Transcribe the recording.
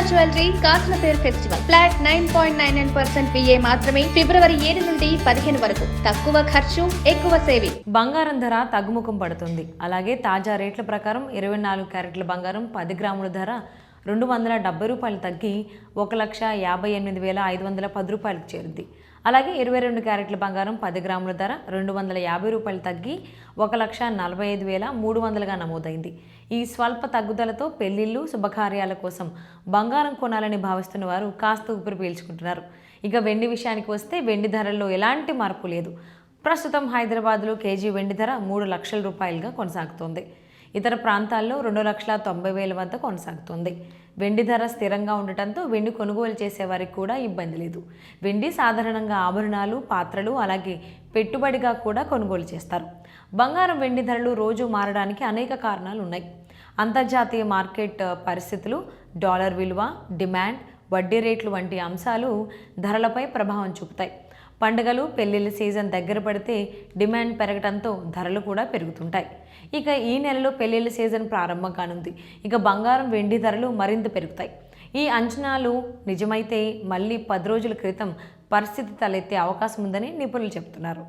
Jewellery కాసులపేరు festival flat 9.99% VA మాత్రమే ఫిబ్రవరి 7 నుండి 15 వరకు. తక్కువ ఖర్చు ఎక్కువ సేవింగ్. బంగారం ధర తగ్గుముఖం పడుతుంది. అలాగే తాజా రేట్ల ప్రకారం 24 క్యారెట్ల బంగారం 10 గ్రాముల ధర ₹270 తగ్గి 1,58,510 రూపాయలకు చేరింది. అలాగే 22 క్యారెట్ల బంగారం 10 గ్రాముల ధర ₹250 తగ్గి 1,45,300గా నమోదైంది. ఈ స్వల్ప తగ్గుదలతో పెళ్లిళ్ళు శుభకార్యాల కోసం బంగారం కొనాలని భావిస్తున్న వారు కాస్త ఊపిరి పీల్చుకుంటున్నారు. ఇక వెండి విషయానికి వస్తే వెండి ధరల్లో ఎలాంటి మార్పు లేదు. ప్రస్తుతం హైదరాబాద్లో కేజీ వెండి ధర 3 లక్షల రూపాయలుగా కొనసాగుతోంది. ఇతర ప్రాంతాల్లో 2,90,000 వద్ద కొనసాగుతోంది. వెండి ధర స్థిరంగా ఉండటంతో వెండి కొనుగోలు చేసేవారికి కూడా ఇబ్బంది లేదు. వెండి సాధారణంగా ఆభరణాలు, పాత్రలు, అలాగే పెట్టుబడిగా కూడా కొనుగోలు చేస్తారు. బంగారం వెండి ధరలు రోజు మారడానికి అనేక కారణాలు ఉన్నాయి. అంతర్జాతీయ మార్కెట్ పరిస్థితులు, డాలర్ విలువ, డిమాండ్, వడ్డీ రేట్లు వంటి అంశాలు ధరలపై ప్రభావం చూపుతాయి. పండుగలు, పెళ్లిళ్ళ సీజన్ దగ్గర పడితే డిమాండ్ పెరగడంతో ధరలు కూడా పెరుగుతుంటాయి. ఇక ఈ నెలలో పెళ్లిళ్ళ సీజన్ ప్రారంభం కానుంది. ఇక బంగారం, వెండి ధరలు మరింత పెరుగుతాయి. ఈ అంచనాలు నిజమైతే మళ్ళీ 10 రోజుల క్రితం పరిస్థితి తలెత్తే అవకాశం ఉందని నిపుణులు చెబుతున్నారు.